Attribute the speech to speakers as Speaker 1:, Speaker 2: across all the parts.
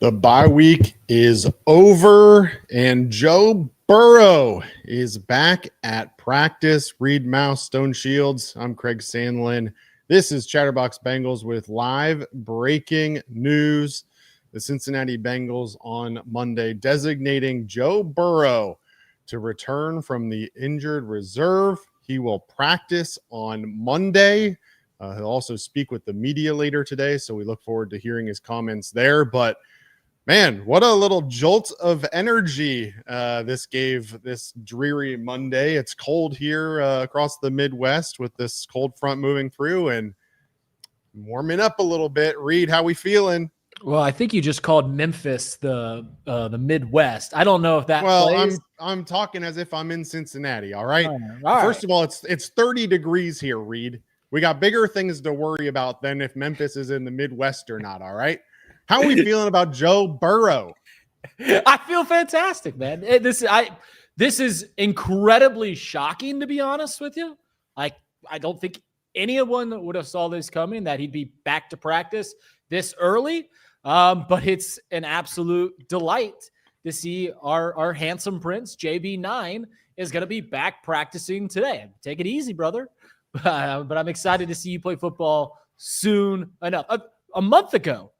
Speaker 1: The bye week is over, and Joe Burrow is back at practice. Reed Mouse, Stone Shields. I'm Craig Sandlin. This is Chatterbox Bengals with live breaking news. The Cincinnati Bengals on Monday designating Joe Burrow to return from the injured reserve. He will practice on Monday. He'll also speak with the media later today, so we look forward to hearing his comments there. But man, what a little jolt of energy this gave this dreary Monday. It's cold here across the Midwest with this cold front moving through and warming up a little bit. Reed, how we feeling?
Speaker 2: Well, I think you just called Memphis the Midwest. I don't know if that plays.
Speaker 1: I'm talking as if I'm in Cincinnati, all right?
Speaker 2: All right.
Speaker 1: First of all, it's 30 degrees here, Reed. We got bigger things to worry about than if Memphis is in the Midwest or not, all right? How are we feeling about Joe Burrow?
Speaker 2: I feel fantastic, man. This is incredibly shocking, to be honest with you. I don't think anyone would have saw this coming, that he'd be back to practice this early. But it's an absolute delight to see our handsome prince, JB9, is going to be back practicing today. Take it easy, brother. But I'm excited to see you play football soon enough. A month ago,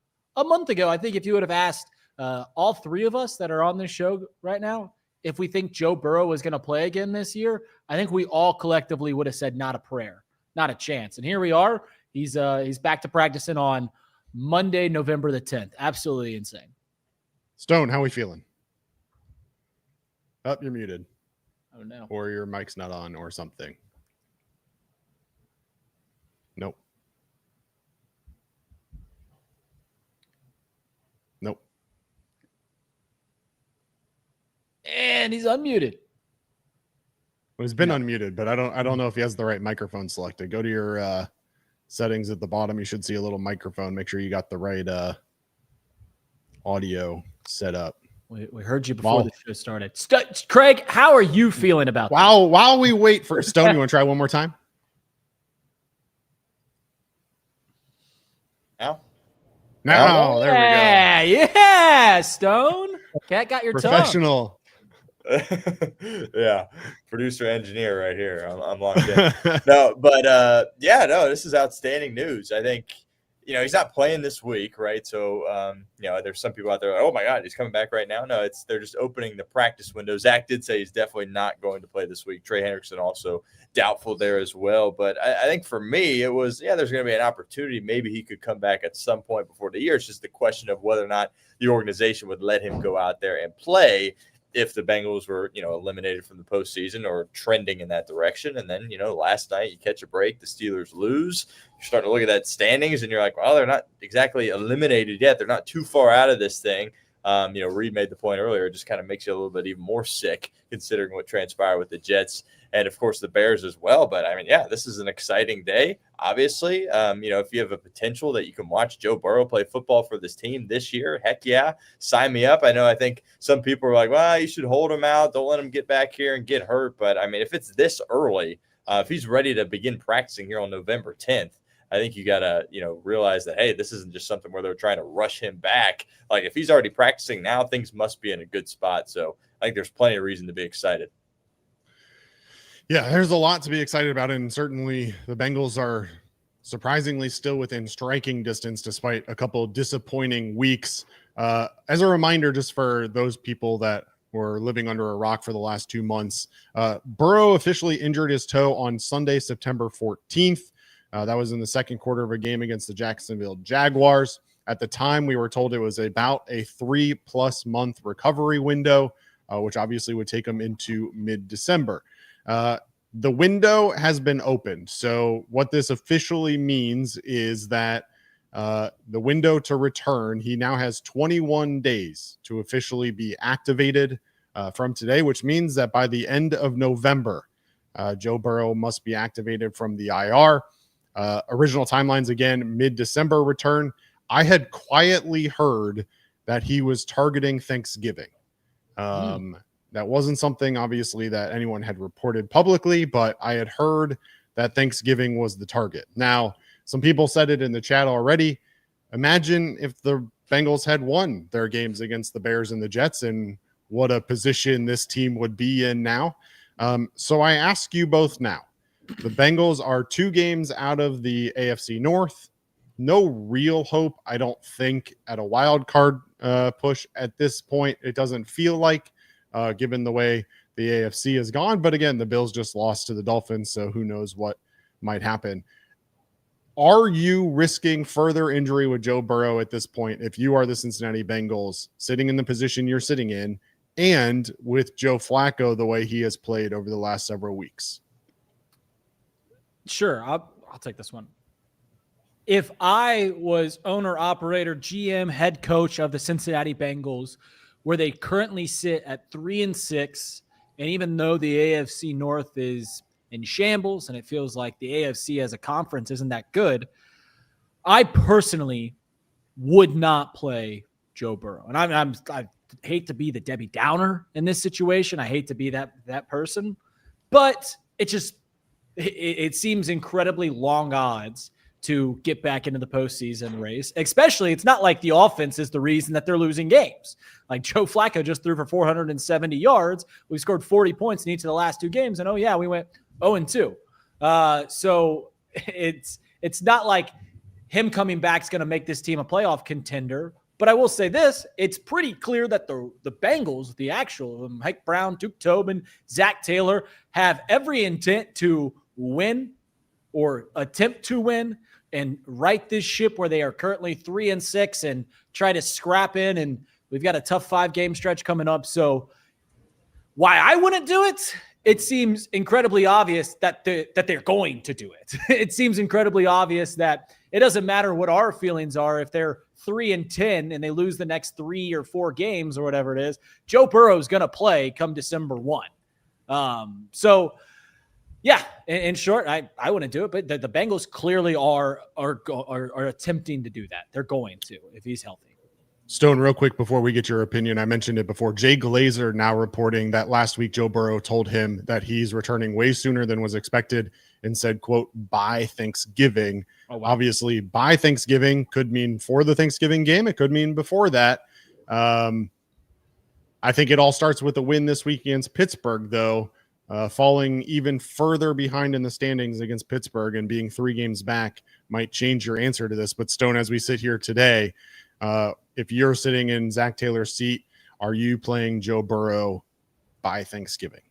Speaker 2: I think if you would have asked all three of us that are on this show right now if we think Joe Burrow was going to play again this year, I think we all collectively would have said not a prayer, not a chance. And here we are. He's back to practicing on Monday, November the 10th. Absolutely insane.
Speaker 1: Stone, how we feeling? Oh, you're muted.
Speaker 2: Oh, no.
Speaker 1: Or your mic's not on or something. Nope.
Speaker 2: And he's unmuted.
Speaker 1: Well, he's been unmuted, but I don't know if he has the right microphone selected. Go to your settings at the bottom. You should see a little microphone. Make sure you got the right audio set up.
Speaker 2: We heard you before the show started. Craig, how are you feeling about that?
Speaker 1: While we wait for Stone, you want to try one more time? No, there we
Speaker 2: go. Yeah, Stone. Cat got your
Speaker 1: professional.
Speaker 3: Yeah, producer engineer right here. I'm locked in. This is outstanding news. I think he's not playing this week, right? So there's some people out there like, oh my God, he's coming back right now. No, they're just opening the practice window. Zach did say he's definitely not going to play this week. Trey Hendrickson also doubtful there as well. But I think for me, it was there's going to be an opportunity. Maybe he could come back at some point before the year. It's just the question of whether or not the organization would let him go out there and play if the Bengals were, eliminated from the postseason or trending in that direction. And then, last night you catch a break, the Steelers lose. You're starting to look at that standings and you're like, well, they're not exactly eliminated yet. They're not too far out of this thing. Reed made the point earlier. It just kind of makes you a little bit even more sick considering what transpired with the Jets and, of course, the Bears as well. But, this is an exciting day, obviously. If you have a potential that you can watch Joe Burrow play football for this team this year, heck yeah, sign me up. I think some people are like, well, you should hold him out. Don't let him get back here and get hurt. But, if it's this early, if he's ready to begin practicing here on November 10th, I think you got to, realize that, hey, this isn't just something where they're trying to rush him back. Like, if he's already practicing now, things must be in a good spot. So I think there's plenty of reason to be excited.
Speaker 1: Yeah, there's a lot to be excited about. And certainly the Bengals are surprisingly still within striking distance despite a couple of disappointing weeks. As a reminder, just for those people that were living under a rock for the last 2 months, Burrow officially injured his toe on Sunday, September 14th. That was in the second quarter of a game against the Jacksonville Jaguars. At the time, we were told it was about a 3+ month recovery window, which obviously would take him into mid-December. The window has been opened. So what this officially means is that the window to return, he now has 21 days to officially be activated from today, which means that by the end of November, Joe Burrow must be activated from the IR. Original timelines, again, mid-December return. I had quietly heard that he was targeting Thanksgiving. That wasn't something, obviously, that anyone had reported publicly, but I had heard that Thanksgiving was the target. Now, some people said it in the chat already. Imagine if the Bengals had won their games against the Bears and the Jets, and what a position this team would be in now. So I ask you both now, the Bengals are 2 games out of the AFC North. No real hope, I don't think, at a wild card push at this point. It doesn't feel like, given the way the AFC has gone. But again, the Bills just lost to the Dolphins, so who knows what might happen. Are you risking further injury with Joe Burrow at this point if you are the Cincinnati Bengals sitting in the position you're sitting in, and with Joe Flacco the way he has played over the last several weeks?
Speaker 2: Sure, I'll take this one. If I was owner, operator, GM, head coach of the Cincinnati Bengals, where they currently sit at 3-6, and even though the AFC North is in shambles and it feels like the AFC as a conference isn't that good, I personally would not play Joe Burrow. And I hate to be the Debbie Downer in this situation. I hate to be that person, but it seems incredibly long odds to get back into the postseason race. Especially, it's not like the offense is the reason that they're losing games. Like Joe Flacco just threw for 470 yards. We scored 40 points in each of the last 2 games. And we went 0-2. So it's not like him coming back is going to make this team a playoff contender. But I will say this, it's pretty clear that the Bengals, the actual Mike Brown, Duke Tobin, Zach Taylor, have every intent to win or attempt to win and right this ship where they are currently 3-6 and try to scrap in. And we've got a tough 5-game stretch coming up. So why I wouldn't do it, it seems incredibly obvious that they're going to do it. It seems incredibly obvious that it doesn't matter what our feelings are. If they're 3-10 and they lose the next 3 or 4 games or whatever it is, Joe Burrow is going to play come December 1. So yeah, in short, I wouldn't do it, but the Bengals clearly are attempting to do that. They're going to, if he's healthy.
Speaker 1: Stone, real quick before we get your opinion, I mentioned it before. Jay Glazer now reporting that last week Joe Burrow told him that he's returning way sooner than was expected and said, quote, by Thanksgiving. Oh, wow. Obviously, by Thanksgiving could mean for the Thanksgiving game. It could mean before that. I think it all starts with a win this week against Pittsburgh, though. Falling even further behind in the standings against Pittsburgh and being 3 games back might change your answer to this. But Stone, as we sit here today, if you're sitting in Zach Taylor's seat, are you playing Joe Burrow by Thanksgiving?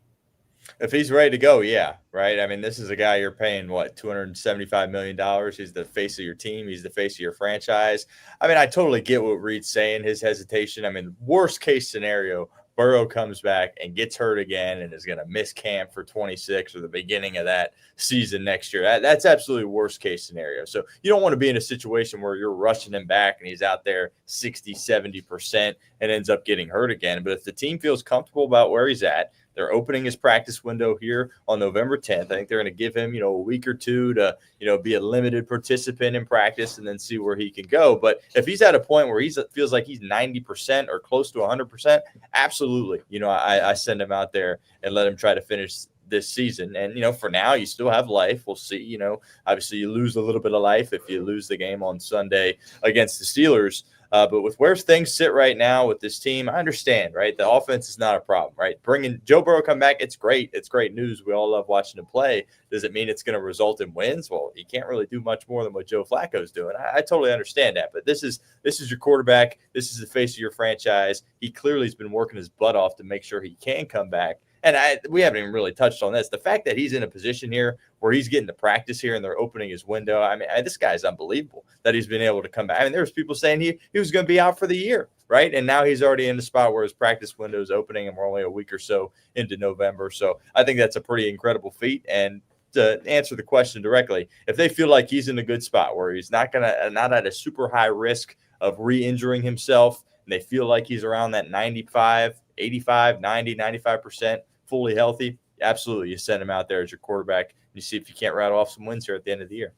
Speaker 3: If he's ready to go, yeah, right? I mean, this is a guy you're paying, $275 million. He's the face of your team. He's the face of your franchise. I mean, I totally get what Reed's saying, his hesitation. I mean, worst case scenario, Burrow comes back and gets hurt again and is going to miss camp for 26 or the beginning of that season next year. That's absolutely worst case scenario. So you don't want to be in a situation where you're rushing him back and he's out there 60, 70% and ends up getting hurt again. But if the team feels comfortable about where he's at, they're opening his practice window here on November 10th. I think they're going to give him, a week or 2 to, be a limited participant in practice and then see where he can go. But if he's at a point where he feels like he's 90% or close to 100%, absolutely. I send him out there and let him try to finish this season. And, for now, you still have life. We'll see. Obviously you lose a little bit of life if you lose the game on Sunday against the Steelers. But with where things sit right now with this team, I understand, right? The offense is not a problem, right? Bringing Joe Burrow come back, it's great. It's great news. We all love watching him play. Does it mean it's going to result in wins? Well, he can't really do much more than what Joe Flacco's doing. I totally understand that. But this is your quarterback. This is the face of your franchise. He clearly has been working his butt off to make sure he can come back. And we haven't even really touched on this. The fact that he's in a position here where he's getting to practice here and they're opening his window. I mean, this guy's unbelievable that he's been able to come back. I mean, there was people saying he was going to be out for the year, right? And now he's already in the spot where his practice window is opening and we're only a week or so into November. So I think that's a pretty incredible feat. And to answer the question directly, if they feel like he's in a good spot where he's not at a super high risk of re-injuring himself, and they feel like he's around that 95, 85, 90, 95% fully healthy, absolutely. You send him out there as your quarterback and you see if you can't rattle off some wins here at the end of the year.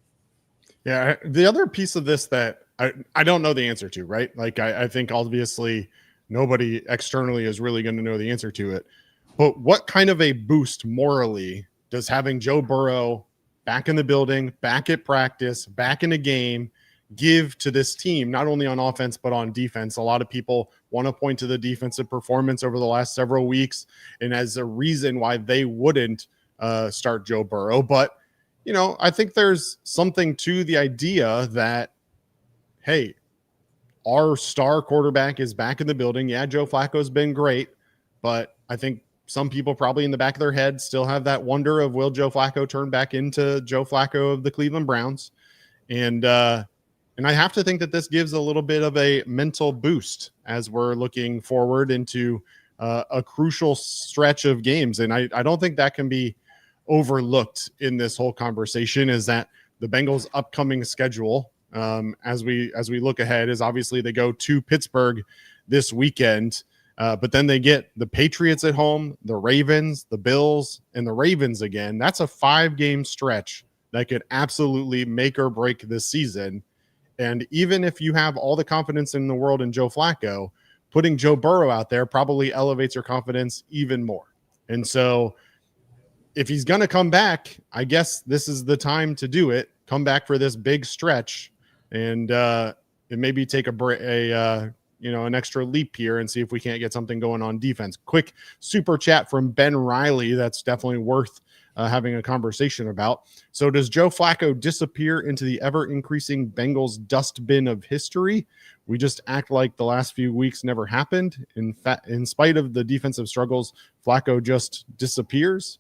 Speaker 1: Yeah. The other piece of this that I don't know the answer to, right? Like I think obviously nobody externally is really going to know the answer to it, but what kind of a boost morally does having Joe Burrow back in the building, back at practice, back in a game give to this team, not only on offense, but on defense. A lot of people want to point to the defensive performance over the last several weeks and as a reason why they wouldn't start Joe Burrow. But, I think there's something to the idea that, hey, our star quarterback is back in the building. Yeah, Joe Flacco's been great, but I think some people probably in the back of their head still have that wonder of, will Joe Flacco turn back into Joe Flacco of the Cleveland Browns? And I have to think that this gives a little bit of a mental boost as we're looking forward into a crucial stretch of games. And I don't think that can be overlooked in this whole conversation, is that the Bengals' upcoming schedule, as we look ahead, is obviously they go to Pittsburgh this weekend. But then they get the Patriots at home, the Ravens, the Bills, and the Ravens again. That's a 5-game stretch that could absolutely make or break this season. And even if you have all the confidence in the world in Joe Flacco, putting Joe Burrow out there probably elevates your confidence even more. And so if he's going to come back, I guess this is the time to do it. Come back for this big stretch and maybe take an extra leap here and see if we can't get something going on defense. Quick super chat from Ben Riley. That's definitely worth having a conversation about. So does Joe Flacco disappear into the ever-increasing Bengals dustbin of history? We just act like the last few weeks never happened. In spite of the defensive struggles, Flacco just disappears.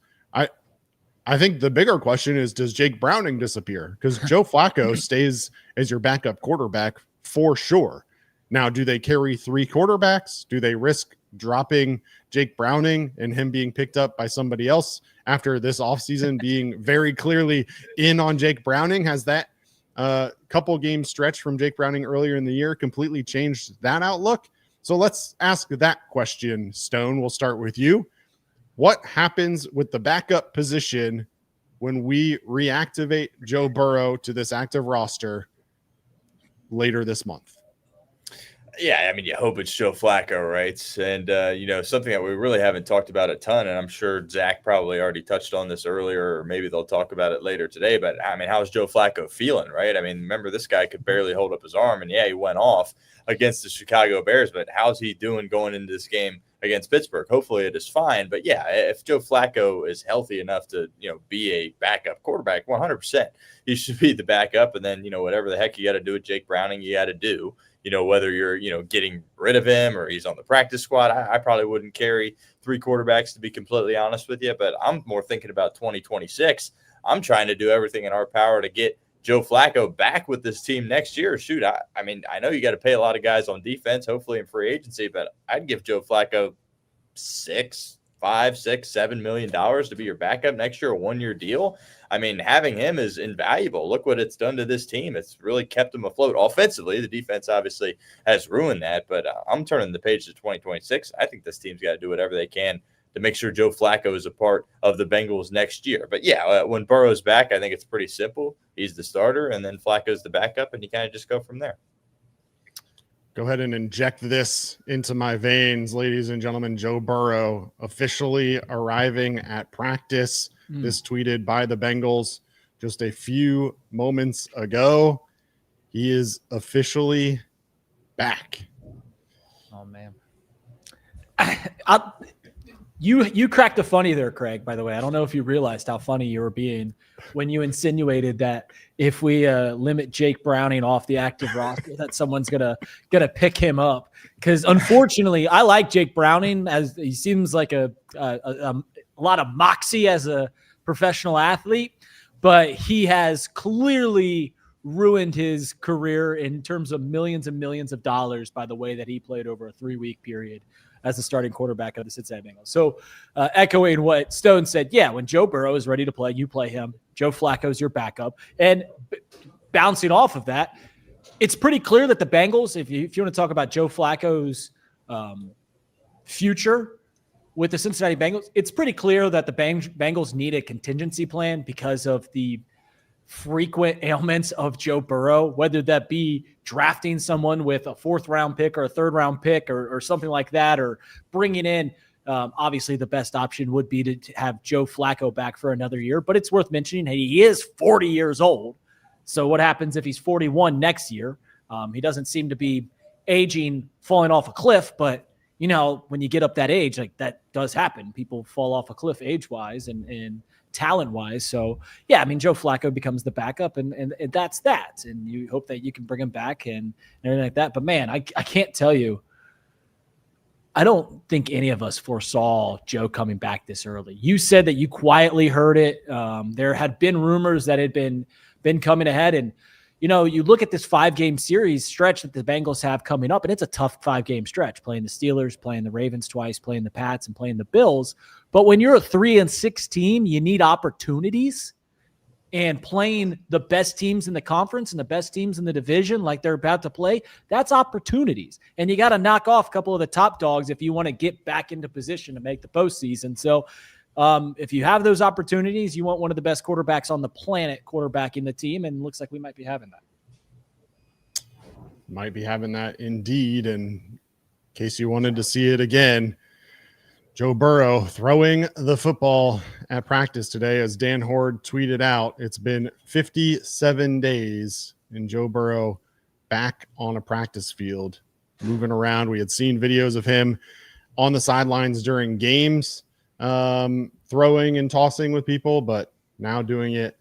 Speaker 1: I think the bigger question is, does Jake Browning disappear? Because Joe Flacco stays as your backup quarterback for sure. Now, do they carry 3 quarterbacks? Do they risk dropping Jake Browning and him being picked up by somebody else after this offseason being very clearly in on Jake Browning? Has that couple game stretch from Jake Browning earlier in the year completely changed that outlook? So let's ask that question, Stone. We'll start with you. What happens with the backup position when we reactivate Joe Burrow to this active roster later this month?
Speaker 3: Yeah, I mean, you hope it's Joe Flacco, right? And, something that we really haven't talked about a ton, and I'm sure Zach probably already touched on this earlier, or maybe they'll talk about it later today, but, I mean, how's Joe Flacco feeling, right? I mean, remember, this guy could barely hold up his arm, and, yeah, he went off against the Chicago Bears, but how's he doing going into this game against Pittsburgh? Hopefully it is fine, but, yeah, if Joe Flacco is healthy enough to, be a backup quarterback, 100%, he should be the backup, and then, whatever the heck you got to do with Jake Browning, you got to do. Whether you're, getting rid of him or he's on the practice squad, I probably wouldn't carry 3 quarterbacks, to be completely honest with you. But I'm more thinking about 2026. I'm trying to do everything in our power to get Joe Flacco back with this team next year. Shoot, I mean, I know you got to pay a lot of guys on defense, hopefully in free agency, but I'd give Joe Flacco $5, $6, $7 million to be your backup next year, a 1-year deal. I mean, having him is invaluable. Look what it's done to this team. It's really kept them afloat offensively. The defense obviously has ruined that, but I'm turning the page to 2026. I think this team's got to do whatever they can to make sure Joe Flacco is a part of the Bengals next year. But yeah, when Burrow's back, I think it's pretty simple. He's the starter, and then Flacco's the backup, and you kind of just go from there.
Speaker 1: Go ahead and inject this into my veins, ladies and gentlemen. Joe Burrow officially arriving at practice. This tweeted by the Bengals just a few moments ago. He is officially back.
Speaker 2: Oh, man. You cracked a funny there, Craig, by the way. I don't know if you realized how funny you were being when you insinuated that if we limit Jake Browning off the active roster, that someone's gonna pick him up. Because unfortunately, I like Jake Browning, as he seems like a lot of moxie as a professional athlete, but he has clearly ruined his career in terms of millions and millions of dollars by the way that he played over a 3-week period as the starting quarterback of the Cincinnati Bengals. So echoing what Stone said, yeah, when Joe Burrow is ready to play, you play him. Joe Flacco is your backup. And bouncing off of that, it's pretty clear that the Bengals, if you want to talk about Joe Flacco's future with the Cincinnati Bengals, it's pretty clear that the Bengals need a contingency plan because of the frequent ailments of Joe Burrow, whether that be drafting someone with a 4th-round pick or a 3rd-round pick or something like that, or bringing in, obviously the best option would be to have Joe Flacco back for another year. But it's worth mentioning, hey, he is 40 years old. So what happens if he's 41 next year? He doesn't seem to be aging, falling off a cliff, but when you get up that age, like that does happen. People fall off a cliff age-wise and talent-wise. So, yeah, I mean, Joe Flacco becomes the backup, and that's that. And you hope that you can bring him back and everything like that. But, man, I can't tell you. I don't think any of us foresaw Joe coming back this early. You said that you quietly heard it. There had been rumors that had been coming ahead, and you look at this 5-game series stretch that the Bengals have coming up, and it's a tough 5-game stretch, playing the Steelers, playing the Ravens twice, playing the Pats, and playing the Bills. But when you're a 3-6 team, you need opportunities, and playing the best teams in the conference and the best teams in the division like they're about to play, that's opportunities. And you got to knock off a couple of the top dogs if you want to get back into position to make the postseason. So if you have those opportunities, you want one of the best quarterbacks on the planet quarterbacking the team, and it looks like we might be having that.
Speaker 1: Might be having that indeed. And in case you wanted to see it again, Joe Burrow throwing the football at practice today. As Dan Horde tweeted out, it's been 57 days and Joe Burrow back on a practice field, moving around. We had seen videos of him on the sidelines during games, throwing and tossing with people, but now doing it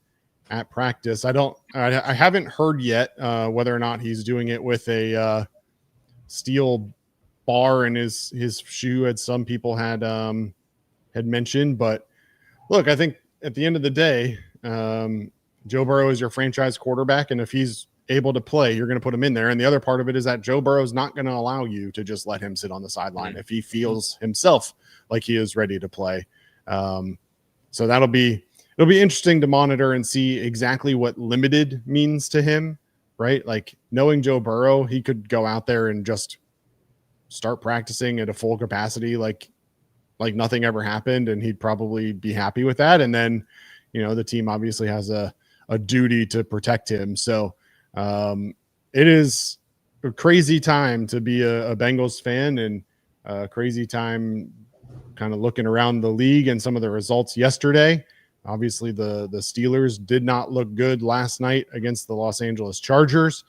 Speaker 1: at practice. I haven't heard yet whether or not he's doing it with a steel bar in his shoe, as some people had mentioned. But look, I think at the end of the day, Joe Burrow is your franchise quarterback, and if he's able to play, you're going to put him in there. And the other part of it is that Joe Burrow is not going to allow you to just let him sit on the sideline if he feels himself like he is ready to play. So it'll be interesting to monitor and see exactly what limited means to him, right? Like, knowing Joe Burrow, he could go out there and just start practicing at a full capacity like nothing ever happened, and he'd probably be happy with that. And then, the team obviously has a duty to protect him. So it is a crazy time to be a Bengals fan, and a crazy time kind of looking around the league and some of the results yesterday. Obviously, the Steelers did not look good last night against the Los Angeles Chargers.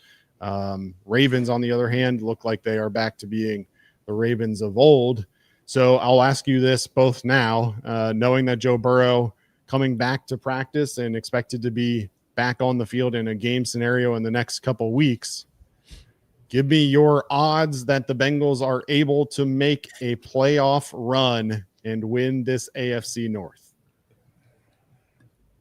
Speaker 1: Ravens, on the other hand, look like they are back to being the Ravens of old. So I'll ask you this both now, knowing that Joe Burrow coming back to practice and expected to be back on the field in a game scenario in the next couple weeks. Give me your odds that the Bengals are able to make a playoff run and win this AFC North.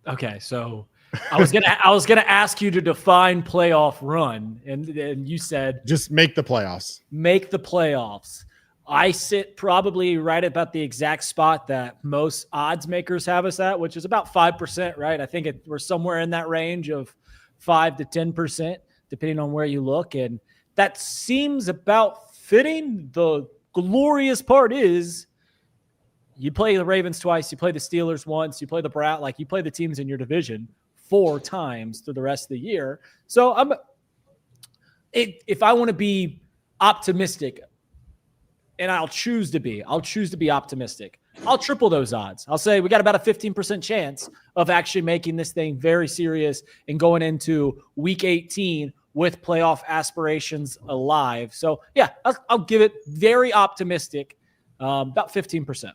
Speaker 2: Okay, so I was gonna ask you to define playoff run, and you said
Speaker 1: just make the playoffs.
Speaker 2: Make the playoffs. I sit probably right about the exact spot that most odds makers have us at, which is about 5%, right? I think we're somewhere in that range of 5 to 10%, depending on where you look, and that seems about fitting. The glorious part is you play the Ravens twice, you play the Steelers once, you play the Browns, like you play the teams in your division 4 times through the rest of the year. So if I want to be optimistic, and I'll choose to be optimistic, I'll triple those odds. I'll say we got about a 15% chance of actually making this thing very serious and going into week 18 with playoff aspirations alive. So yeah, I'll give it very optimistic, about 15%.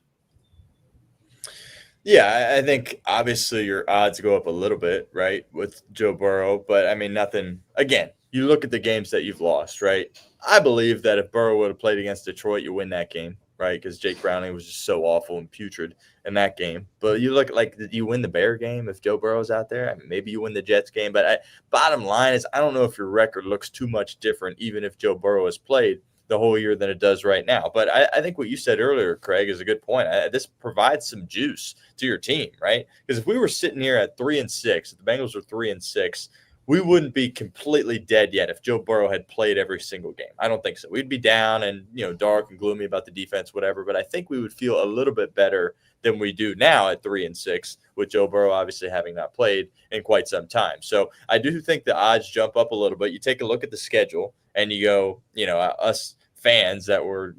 Speaker 3: Yeah, I think obviously your odds go up a little bit, right, with Joe Burrow. But, I mean, nothing – again, you look at the games that you've lost, right? I believe that if Burrow would have played against Detroit, you win that game, right, because Jake Browning was just so awful and putrid in that game. But you look like you win the Bear game if Joe Burrow's out there. I mean, maybe you win the Jets game. But bottom line is I don't know if your record looks too much different even if Joe Burrow has played the whole year than it does right now. But I think what you said earlier, Craig, is a good point. This provides some juice to your team, right? Because if we were sitting here at 3-6, if the Bengals were 3-6, we wouldn't be completely dead yet if Joe Burrow had played every single game. I don't think so. We'd be down and, dark and gloomy about the defense, whatever. But I think we would feel a little bit better than we do now at 3-6, with Joe Burrow obviously having not played in quite some time. So I do think the odds jump up a little bit. You take a look at the schedule and you go, us fans that were,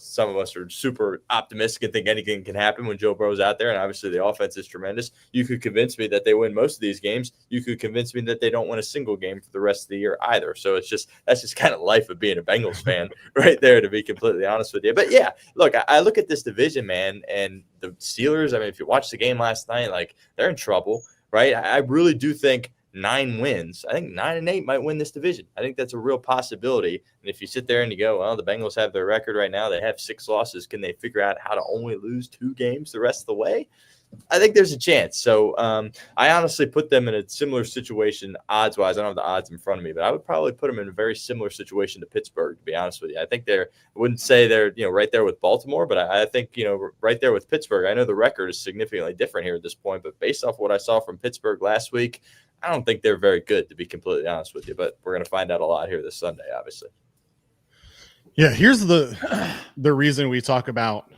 Speaker 3: some of us are super optimistic and think anything can happen when Joe Burrow's out there. And obviously the offense is tremendous. You could convince me that they win most of these games. You could convince me that they don't win a single game for the rest of the year either. So that's just kind of life of being a Bengals fan right there, to be completely honest with you. But yeah, look, I look at this division, man, and the Steelers, I mean, if you watched the game last night, like, they're in trouble, right? I really do think 9 wins. I think 9-8 might win this division. I think that's a real possibility. And if you sit there and you go, well, the Bengals have their record right now. They have 6 losses. Can they figure out how to only lose 2 games the rest of the way? I think there's a chance. So I honestly put them in a similar situation odds-wise. I don't have the odds in front of me, but I would probably put them in a very similar situation to Pittsburgh, to be honest with you. I think I wouldn't say they're, right there with Baltimore, but I think, right there with Pittsburgh. I know the record is significantly different here at this point, but based off what I saw from Pittsburgh last week, I don't think they're very good, to be completely honest with you, but we're going to find out a lot here this Sunday, obviously.
Speaker 1: Yeah, here's the reason we talk about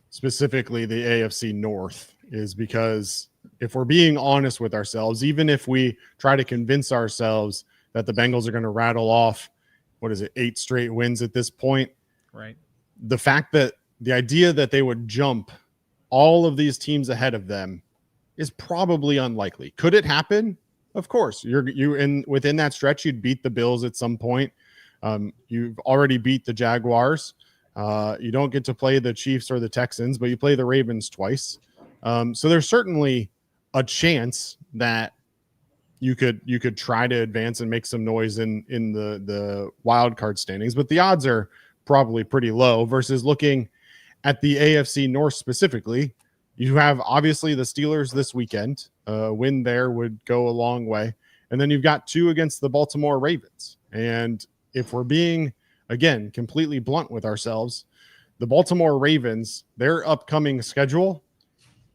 Speaker 1: specifically the AFC North is because if we're being honest with ourselves, even if we try to convince ourselves that the Bengals are going to rattle off, 8 straight wins at this point,
Speaker 2: right?
Speaker 1: The fact that the idea that they would jump all of these teams ahead of them is probably unlikely. Could it happen? Of course. Within that stretch, you'd beat the Bills at some point. You've already beat the Jaguars. You don't get to play the Chiefs or the Texans, but you play the Ravens twice. So there's certainly a chance that you could try to advance and make some noise in the wild card standings, but the odds are probably pretty low versus looking at the AFC North specifically. You have obviously the Steelers this weekend. A win there would go a long way. And then you've got 2 against the Baltimore Ravens. And if we're being, again, completely blunt with ourselves, the Baltimore Ravens, their upcoming schedule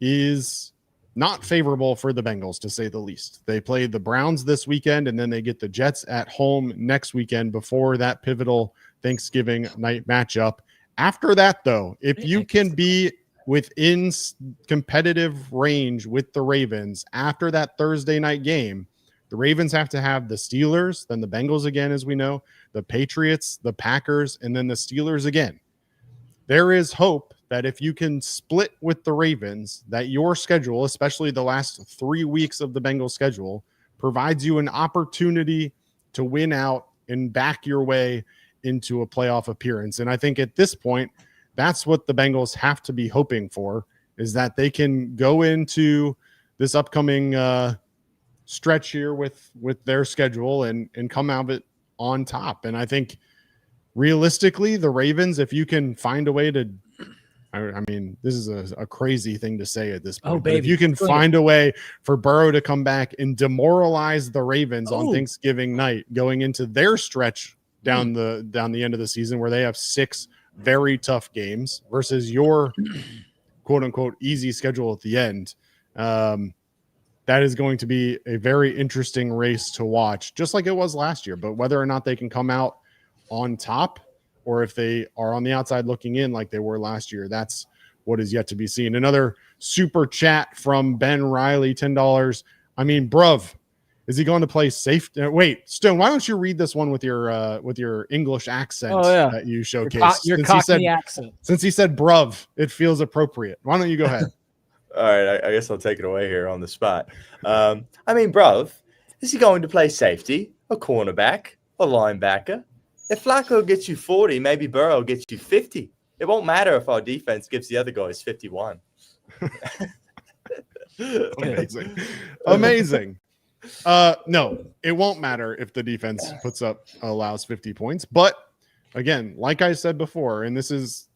Speaker 1: is not favorable for the Bengals, to say the least. They play the Browns this weekend, and then they get the Jets at home next weekend before that pivotal Thanksgiving night matchup. After that, though, if you can be within competitive range with the Ravens after that Thursday night game, the Ravens have to have the Steelers, then the Bengals again, as we know, the Patriots, the Packers, and then the Steelers again. There is hope that if you can split with the Ravens, that your schedule, especially the last 3 weeks of the Bengals schedule, provides you an opportunity to win out and back your way into a playoff appearance. And I think at this point, that's what the Bengals have to be hoping for, is that they can go into this upcoming stretch here with their schedule and come out of it on top. And I think realistically, the Ravens, if you can find a way to, I mean, this is a crazy thing to say at this point. But if you can find a way for Burrow to come back and demoralize the Ravens on Thanksgiving night, going into their stretch down the end of the season, where they have 6 very tough games versus your quote unquote easy schedule at the end. That is going to be a very interesting race to watch, just like it was last year. But whether or not they can come out on top, or if they are on the outside looking in like they were last year, that's what is yet to be seen. Another super chat from Ben Riley, $10. I mean, bruv, is he going to play safe? Wait, Stone, why don't you read this one with your English accent that you showcased?
Speaker 2: Your Cockney accent.
Speaker 1: Since he said bruv, it feels appropriate. Why don't you go ahead?
Speaker 3: All right, I guess I'll take it away here on the spot. I mean, bruv, is he going to play safety, a cornerback, a linebacker? If Flacco gets you 40, maybe Burrow gets you 50. It won't matter if our defense gives the other guys 51.
Speaker 1: Amazing. No, it won't matter if the defense allows 50 points. But again, like I said before, and this is,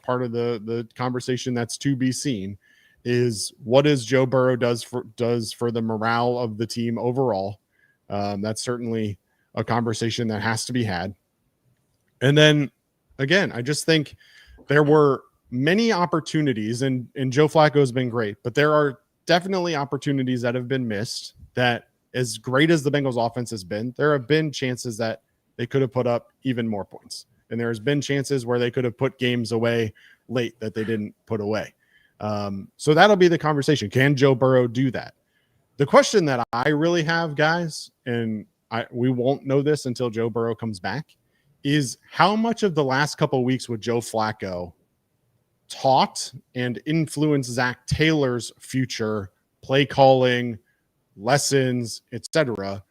Speaker 1: part of the conversation that's to be seen, is what is Joe Burrow does for the morale of the team overall. That's certainly a conversation that has to be had. And then again, I just think there were many opportunities, and Joe Flacco has been great, but there are definitely opportunities that have been missed that, as great as the Bengals offense has been, there have been chances that they could have put up even more points. And there's been chances where they could have put games away late that they didn't put away. So that'll be the conversation. Can Joe Burrow do that? The question that I really have, guys, and we won't know this until Joe Burrow comes back, is how much of the last couple of weeks with Joe Flacco taught and influenced Zach Taylor's future play calling, lessons, etc.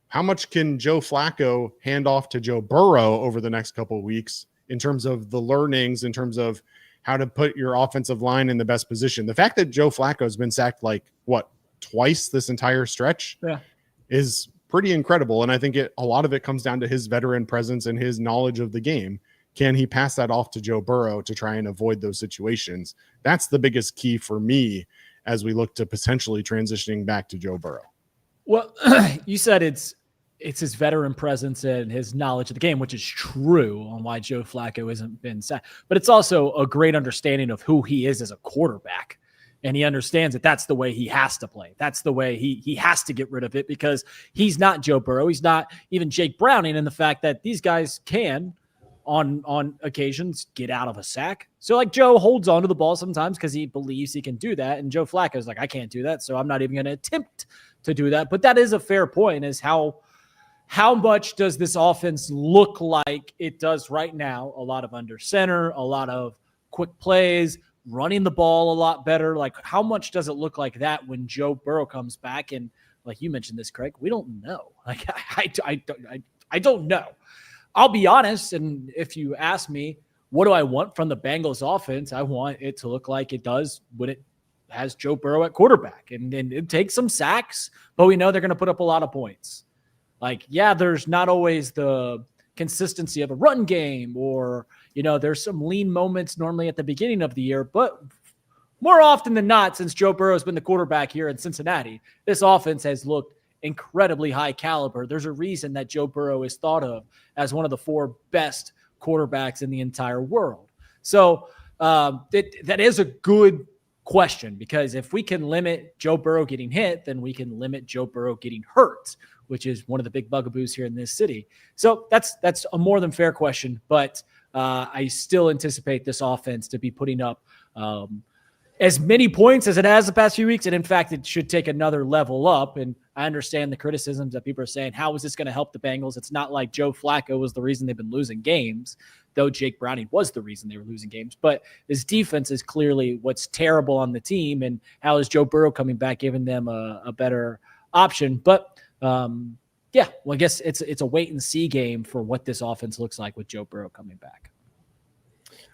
Speaker 1: How much can Joe Flacco hand off to Joe Burrow over the next couple of weeks in terms of the learnings, in terms of how to put your offensive line in the best position? The fact that Joe Flacco has been sacked twice this entire stretch is pretty incredible. And I think a lot of it comes down to his veteran presence and his knowledge of the game. Can he pass that off to Joe Burrow to try and avoid those situations? That's the biggest key for me as we look to potentially transitioning back to Joe Burrow.
Speaker 2: Well, you said it's his veteran presence and his knowledge of the game, which is true on why Joe Flacco hasn't been sacked. But it's also a great understanding of who he is as a quarterback. And he understands that that's the way he has to play. That's the way he has to get rid of it, because he's not Joe Burrow. He's not even Jake Browning, and the fact that these guys can, on occasions, get out of a sack. So like Joe holds on to the ball sometimes because he believes he can do that. And Joe Flacco's like, I can't do that, so I'm not even going to attempt to do that. But that is a fair point, is how much does this offense look like it does right now? A lot of under center, a lot of quick plays, running the ball a lot better. Like, how much does it look like that when Joe Burrow comes back? And like you mentioned this, Craig, we don't know. Like, I don't know. I'll be honest, and if you ask me, what do I want from the Bengals offense? I want it to look like it does when it has Joe Burrow at quarterback. And it takes some sacks, but we know they're going to put up a lot of points. Like, yeah, there's not always the consistency of a run game, or, there's some lean moments normally at the beginning of the year, but more often than not, since Joe Burrow has been the quarterback here in Cincinnati, this offense has looked incredibly high caliber. There's a reason that Joe Burrow is thought of as one of the 4 best quarterbacks in the entire world. So that is a good question, because if we can limit Joe Burrow getting hit, then we can limit Joe Burrow getting hurt, which is one of the big bugaboos here in this city. So that's a more than fair question, but I still anticipate this offense to be putting up as many points as it has the past few weeks. And in fact, it should take another level up. And I understand the criticisms that people are saying, how is this going to help the Bengals? It's not like Joe Flacco was the reason they've been losing games, though Jake Browning was the reason they were losing games. But this defense is clearly what's terrible on the team. And how is Joe Burrow coming back, giving them a better option? But I guess it's a wait and see game for what this offense looks like with Joe Burrow coming back.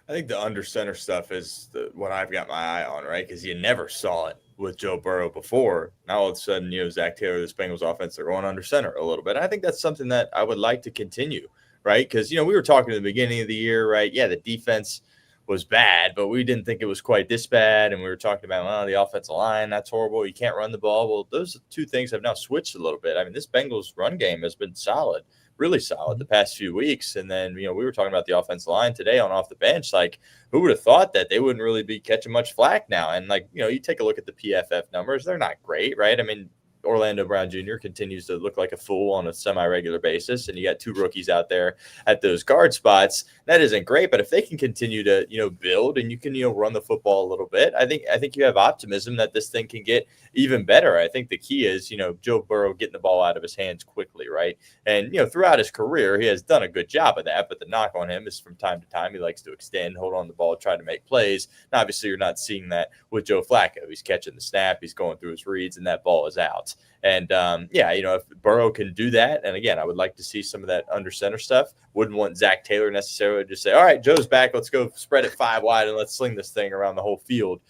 Speaker 3: I think the under center stuff is what I've got my eye on, right? Because you never saw it with Joe Burrow before. Now all of a sudden, Zach Taylor, this Bengals offense, they're going under center a little bit. I think that's something that I would like to continue, right? Because, we were talking at the beginning of the year, right? Yeah, the defense was bad, but we didn't think it was quite this bad. And we were talking about, the offensive line, that's horrible. You can't run the ball. Well, those 2 things have now switched a little bit. I mean, this Bengals run game has been solid, really solid the past few weeks. And then, we were talking about the offensive line today on Off the Bench. Like, who would have thought that they wouldn't really be catching much flack now? And you take a look at the PFF numbers, they're not great, right? I mean, Orlando Brown Jr. continues to look like a fool on a semi-regular basis, and you got 2 rookies out there at those guard spots. That isn't great, but if they can continue to build, and you can run the football a little bit, I think you have optimism that this thing can get even better. I think the key is Joe Burrow getting the ball out of his hands quickly, right? And throughout his career, he has done a good job of that. But the knock on him is from time to time he likes to extend, hold on the ball, try to make plays. And obviously, you're not seeing that with Joe Flacco. He's catching the snap, he's going through his reads, and that ball is out. And if Burrow can do that, and again, I would like to see some of that under center stuff. Wouldn't want Zach Taylor necessarily to just say, all right, Joe's back, let's go spread it 5 wide and let's sling this thing around the whole field.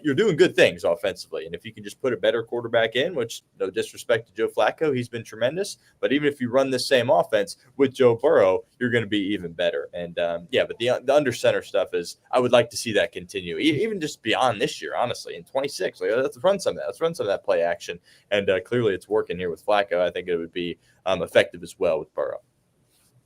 Speaker 3: You're doing good things offensively. And if you can just put a better quarterback in, which no disrespect to Joe Flacco, he's been tremendous. But even if you run the same offense with Joe Burrow, you're going to be even better. And but the under center stuff is, I would like to see that continue, even just beyond this year, honestly, in 26. Let's run some of that. Let's run some of that play action. And clearly it's working here with Flacco. I think it would be effective as well with Burrow.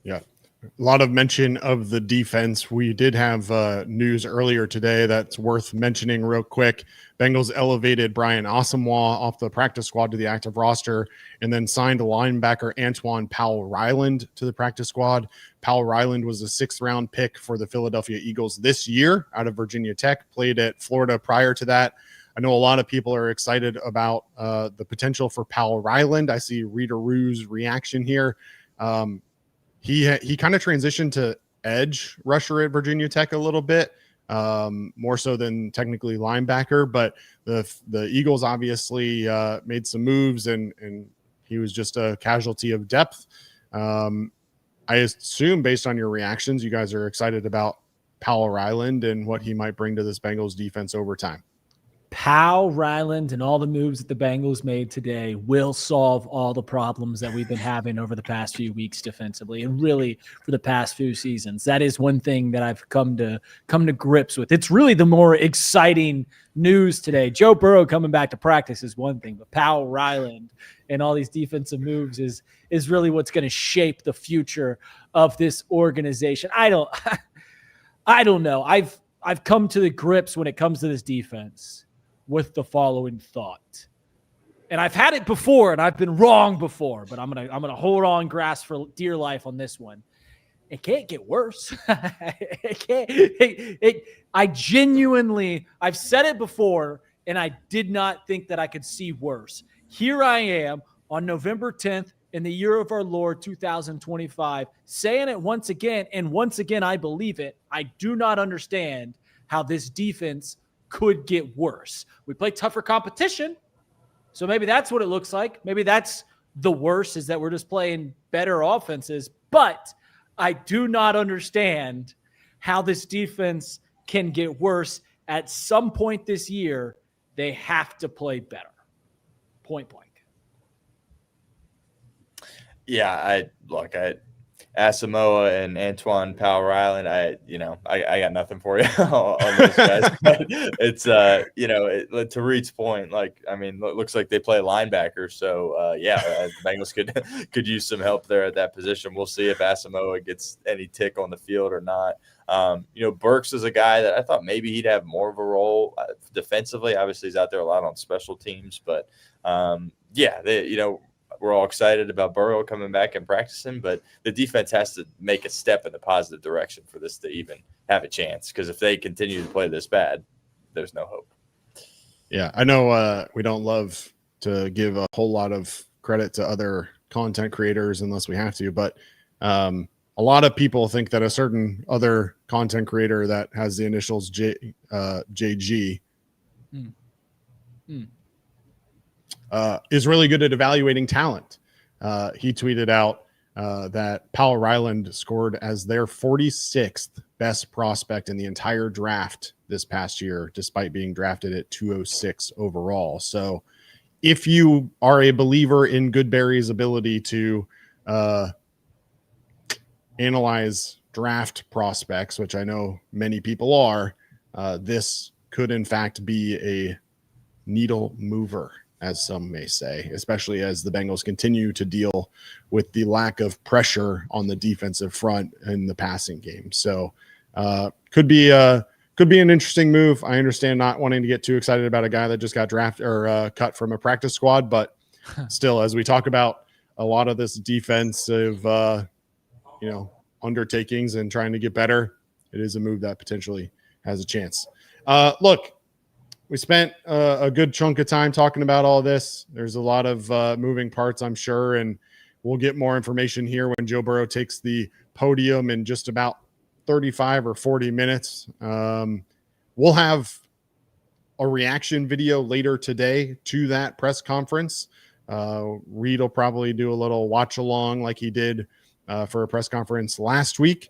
Speaker 1: Yeah. A lot of mention of the defense. We did have news earlier today that's worth mentioning real quick. Bengals elevated Brian Asamoah off the practice squad to the active roster, and then signed linebacker Antoine Powell-Ryland to the practice squad. Powell-Ryland was a 6th-round pick for the Philadelphia Eagles this year out of Virginia Tech, played at Florida prior to that. I know a lot of people are excited about the potential for Powell-Ryland. I see Rita Rue's reaction here. he kind of transitioned to edge rusher at Virginia Tech a little bit, more so than technically linebacker. But the Eagles obviously made some moves, and he was just a casualty of depth. I assume, based on your reactions, you guys are excited about Powell Ryland and what he might bring to this Bengals defense over time.
Speaker 2: Powell Ryland and all the moves that the Bengals made today will solve all the problems that we've been having over the past few weeks defensively, and really for the past few seasons. That is one thing that I've come to grips with. It's really the more exciting news today. Joe Burrow coming back to practice is one thing, but Powell Ryland and all these defensive moves is really what's going to shape the future of this organization. I don't know. I've come to the grips when it comes to this defense with the following thought. And I've had it before and I've been wrong before, but I'm gonna hold on, grasp for dear life on this one. It can't get worse. I've said it before, and I did not think that I could see worse. Here I am on November 10th in the year of our Lord 2025, saying it once again, and once again I believe it. I do not understand how this defense could get worse. We play tougher competition, so maybe that's what it looks like. Maybe that's the worst, is that we're just playing better offenses. But I do not understand how this defense can get worse. At some point this year, they have to play better. Point blank.
Speaker 3: Yeah, I Asamoah and Antoine Powell Ryland, I got nothing for you on those guys. But it's to Reed's point, it looks like they play linebacker, so the Bengals could use some help there at that position. We'll see if Asamoah gets any tick on the field or not. Burks is a guy that I thought maybe he'd have more of a role defensively. Obviously, he's out there a lot on special teams, but we're all excited about Burrow coming back and practicing, but the defense has to make a step in the positive direction for this to even have a chance. Because if they continue to play this bad, there's no hope.
Speaker 1: Yeah, I know we don't love to give a whole lot of credit to other content creators unless we have to, but a lot of people think that a certain other content creator that has the initials JG is really good at evaluating talent. He tweeted out that Powell Ryland scored as their 46th best prospect in the entire draft this past year, despite being drafted at 206 overall. So if you are a believer in Goodberry's ability to analyze draft prospects, which I know many people are, this could in fact be a needle mover, as some may say, especially as the Bengals continue to deal with the lack of pressure on the defensive front in the passing game. So could be an interesting move. I understand not wanting to get too excited about a guy that just got drafted or cut from a practice squad, but still, as we talk about a lot of this defensive, undertakings and trying to get better, it is a move that potentially has a chance. Look, we spent a good chunk of time talking about all this. There's a lot of moving parts, I'm sure, and we'll get more information here when Joe Burrow takes the podium in just about 35 or 40 minutes. We'll have a reaction video later today to that press conference. Reed will probably do a little watch along like he did for a press conference last week,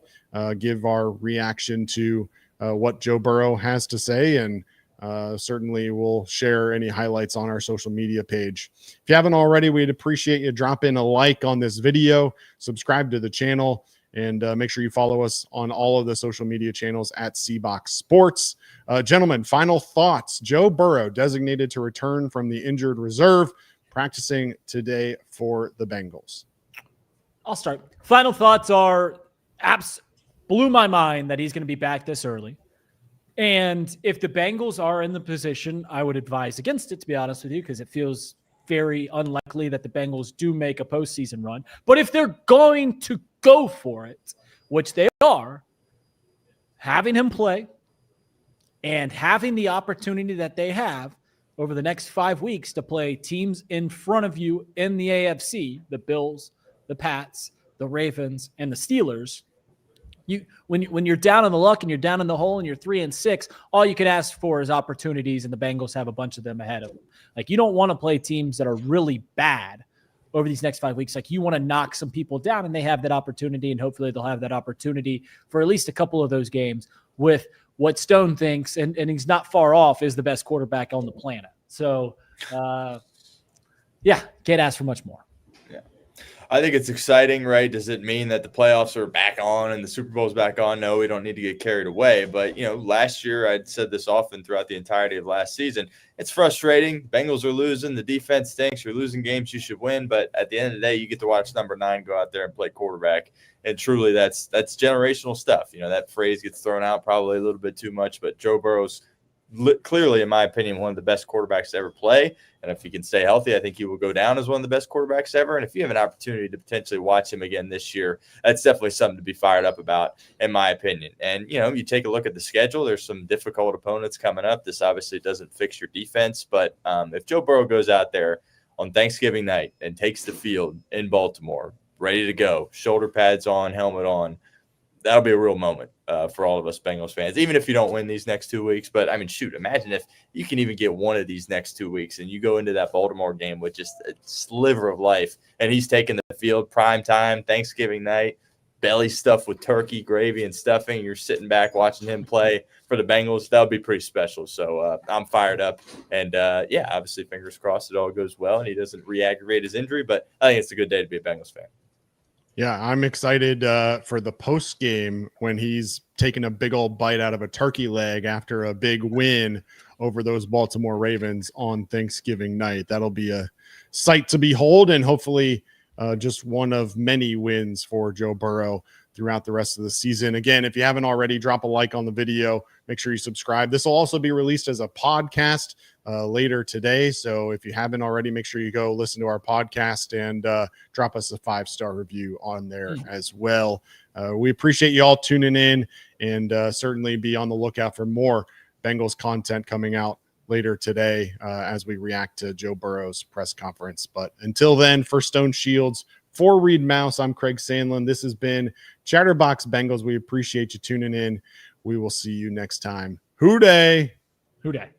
Speaker 1: give our reaction to what Joe Burrow has to say, and certainly we'll share any highlights on our social media page. If you haven't already, we'd appreciate you dropping a like on this video, subscribe to the channel, and make sure you follow us on all of the social media channels at Seabox Sports. Gentlemen, final thoughts. Joe Burrow designated to return from the injured reserve, practicing today for the Bengals.
Speaker 2: I'll start. Final thoughts are blew my mind that he's going to be back this early. And if the Bengals are in the position, I would advise against it, to be honest with you, because it feels very unlikely that the Bengals do make a postseason run. But if they're going to go for it, which they are, having him play and having the opportunity that they have over the next 5 weeks to play teams in front of you in the AFC, the Bills, the Pats, the Ravens, and the Steelers. When you're down in the luck and you're down in the hole and you're 3-6, all you can ask for is opportunities, and the Bengals have a bunch of them ahead of them. Like, you don't want to play teams that are really bad over these next 5 weeks. Like, you want to knock some people down, and they have that opportunity, and hopefully they'll have that opportunity for at least a couple of those games with what Stone thinks, and he's not far off, is the best quarterback on the planet. So, yeah, can't ask for much more.
Speaker 3: I think it's exciting, right? Does it mean that the playoffs are back on and the Super Bowl's back on? No, we don't need to get carried away. But, last year, I'd said this often throughout the entirety of last season, it's frustrating. Bengals are losing. The defense stinks. You're losing games you should win. But at the end of the day, you get to watch number 9 go out there and play quarterback. And truly, that's generational stuff. That phrase gets thrown out probably a little bit too much. But Joe Burrow's clearly, in my opinion, one of the best quarterbacks to ever play. And if he can stay healthy, I think he will go down as one of the best quarterbacks ever. And if you have an opportunity to potentially watch him again this year, that's definitely something to be fired up about, in my opinion. And, you take a look at the schedule, there's some difficult opponents coming up. This obviously doesn't fix your defense. But if Joe Burrow goes out there on Thanksgiving night and takes the field in Baltimore, ready to go, shoulder pads on, helmet on, that'll be a real moment for all of us Bengals fans, even if you don't win these next 2 weeks. But, imagine if you can even get one of these next 2 weeks and you go into that Baltimore game with just a sliver of life, and he's taking the field prime time, Thanksgiving night, belly stuffed with turkey, gravy, and stuffing. You're sitting back watching him play for the Bengals. That would be pretty special. So I'm fired up. And, obviously, fingers crossed it all goes well and he doesn't re-aggravate his injury. But I think it's a good day to be a Bengals fan.
Speaker 1: Yeah, I'm excited for the post game when he's taking a big old bite out of a turkey leg after a big win over those Baltimore Ravens on Thanksgiving night. That'll be a sight to behold, and hopefully just one of many wins for Joe Burrow throughout the rest of the season. Again, if you haven't already, drop a like on the video. Make sure you subscribe. This will also be released as a podcast later today. So if you haven't already, make sure you go listen to our podcast and drop us a 5-star review on there as well. We appreciate you all tuning in, and certainly be on the lookout for more Bengals content coming out later today as we react to Joe Burrow's press conference. But until then, for Stone Shields, for Reed Mouse, I'm Craig Sandlin. This has been Chatterbox Bengals. We appreciate you tuning in. We will see you next time. Hoo day.
Speaker 2: Hoo day.